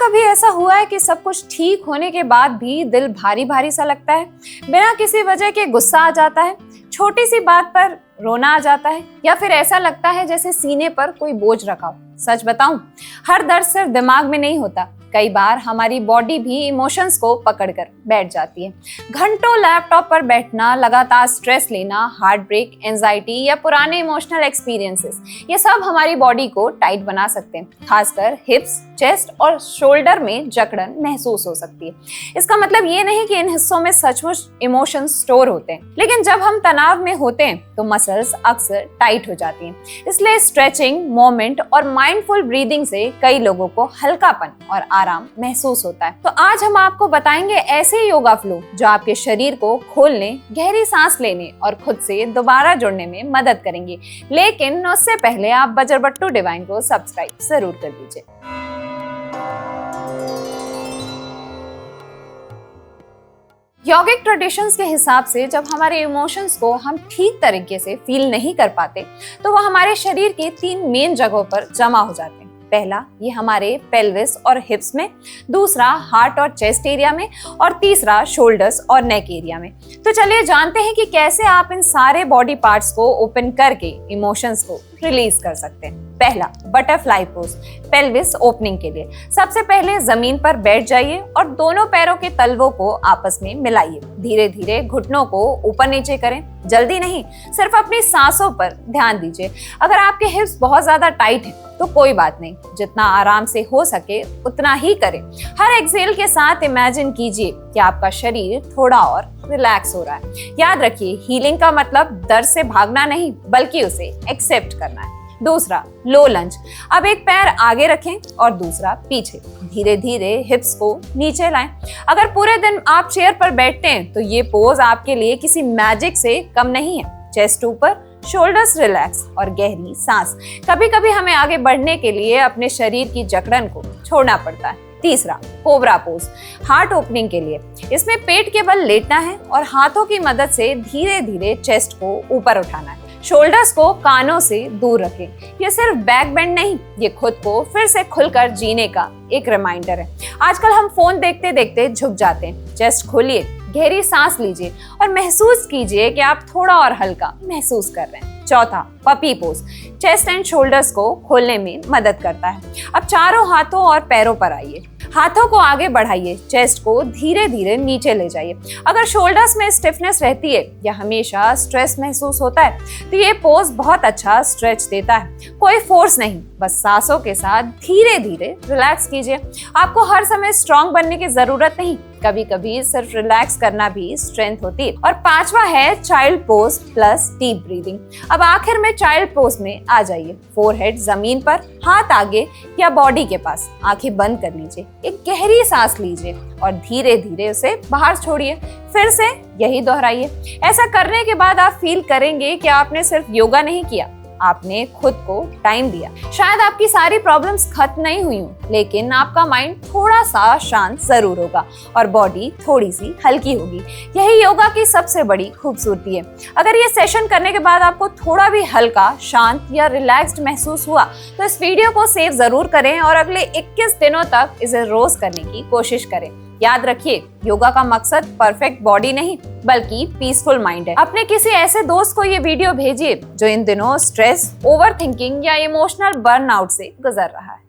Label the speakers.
Speaker 1: कभी ऐसा हुआ है कि सब कुछ ठीक होने के बाद भी दिल भारी भारी सा लगता है, बिना किसी वजह के गुस्सा आ जाता है, छोटी सी बात पर रोना आ जाता है, या फिर ऐसा लगता है जैसे सीने पर कोई बोझ रखा हो। सच बताऊं, हर दर्द सिर्फ दिमाग में नहीं होता, कई बार हमारी बॉडी भी इमोशंस को पकड़कर बैठ जाती है। घंटों लैपटॉप पर बैठना, लगातार स्ट्रेस लेना, हार्ट ब्रेक, एंजाइटी या पुराने इमोशनल एक्सपीरियंसेस, ये सब हमारी बॉडी को टाइट बना सकते हैं। खासकर हिप्स, चेस्ट और शोल्डर में जकड़न महसूस हो सकती है। इसका मतलब ये नहीं कि इन हिस्सों में सचमुच इमोशंस स्टोर होते हैं, लेकिन जब हम तनाव में होते हैं तो मसल्स अक्सर टाइट हो जाती हैं। इसलिए स्ट्रेचिंग, मूवमेंट और माइंडफुल ब्रीदिंग से कई लोगों को हल्कापन और आराम महसूस होता है। तो आज हम आपको बताएंगे ऐसे योगा फ्लो जो आपके शरीर को खोलने, गहरी सांस लेने और खुद से दोबारा जुड़ने में मदद करेंगे। लेकिन उससे पहले आप बजरबट्टू डिवाइन को सब्सक्राइब जरूर कर लीजिए। योगिक ट्रेडिशंस के हिसाब से जब हमारे इमोशंस को हम ठीक तरीके से फील नहीं कर पाते तो वह हमारे शरीर के 3 मेन जगहों पर जमा हो जाते हैं। पहला, ये हमारे पेल्विस और हिप्स में, दूसरा हार्ट और चेस्ट एरिया में, और तीसरा शोल्डर्स और नेक एरिया में। तो चलिए जानते हैं कि कैसे आप इन सारे बॉडी पार्ट्स को ओपन करके इमोशंस को रिलीज कर सकते हैं। पहला, बटरफ्लाई पोज, पेल्विस ओपनिंग के लिए। सबसे पहले जमीन पर बैठ जाइए और दोनों पैरों के तलवों को आपस में मिलाइए। धीरे धीरे घुटनों को ऊपर नीचे करें, जल्दी नहीं, सिर्फ अपनी सांसों पर ध्यान दीजिए। अगर आपके हिप्स बहुत ज्यादा टाइट हैं तो कोई बात नहीं, जितना आराम से हो सके उतना ही करें। हर एक्सहेल के साथ इमेजिन कीजिए कि आपका शरीर थोड़ा और रिलैक्स हो रहा है। याद रखिए, हीलिंग का मतलब दर्द से भागना नहीं, बल्कि उसे एक्सेप्ट करना है। दूसरा, लो लंज। अब एक पैर आगे रखें और दूसरा पीछे। धीरे धीरे हिप्स को नीचे लाएं। अगर पूरे दिन आप चेयर पर बैठते हैं तो ये पोज आपके लिए किसी मैजिक से कम नहीं है। चेस्ट ऊपर, शोल्डर्स रिलैक्स और गहरी सांस। कभी कभी हमें आगे बढ़ने के लिए अपने शरीर की जकड़न को छोड़ना पड़ता है। तीसरा, कोबरा पोज, हार्ट ओपनिंग के लिए। इसमें पेट के बल लेटना है और हाथों की मदद से धीरे धीरे चेस्ट को ऊपर उठाना है। शोल्डर्स को कानों से दूर रखें। ये सिर्फ बैक बेंड नहीं, ये खुद को फिर से खुलकर जीने का एक रिमाइंडर है। आजकल हम फोन देखते देखते झुक जाते हैं। चेस्ट खोलिए, गहरी सांस लीजिए और महसूस कीजिए कि आप थोड़ा और हल्का महसूस कर रहे हैं। चौथा, puppy pose, chest and shoulders को खोलने में मदद करता है। अब चारों हाथों और पैरों पर आइए। हाथों को आगे बढ़ाइए, चेस्ट को धीरे धीरे नीचे ले जाइए। अगर शोल्डर्स में स्टिफनेस रहती है या हमेशा स्ट्रेस महसूस होता है तो ये पोज बहुत अच्छा स्ट्रेच देता है। कोई फोर्स नहीं, बस सांसों के साथ धीरे धीरे रिलैक्स कीजिए। आपको हर समय स्ट्रांग बनने की जरूरत नहीं, कभी कभी सिर्फ रिलैक्स करना भी स्ट्रेंथ होती है। और पांचवा है child pose plus deep breathing. अब आखिर में चाइल्ड पोज में आ जाइए। फोरहेड जमीन पर, हाथ आगे या बॉडी के पास, आंखें बंद कर लीजिए। एक गहरी सांस लीजिए और धीरे धीरे उसे बाहर छोड़िए। फिर से यही दोहराइए। ऐसा करने के बाद आप फील करेंगे कि आपने सिर्फ योगा नहीं किया, आपने खुद को टाइम दिया। शायद आपकी सारी प्रॉब्लम्स खत्म नहीं हुई हों, लेकिन आपका माइंड थोड़ा सा शांत जरूर होगा और बॉडी थोड़ी सी हल्की होगी। यही योगा की सबसे बड़ी खूबसूरती है। अगर ये सेशन करने के बाद आपको थोड़ा भी हल्का, शांत या रिलैक्स्ड महसूस हुआ तो इस वीडियो को सेव जरूर करें और अगले 21 दिनों तक इसे रोज करने की कोशिश करें। याद रखिए, योगा का मकसद परफेक्ट बॉडी नहीं बल्कि पीसफुल माइंड है। अपने किसी ऐसे दोस्त को ये वीडियो भेजिए जो इन दिनों स्ट्रेस, ओवरथिंकिंग या इमोशनल बर्नआउट से गुजर रहा है।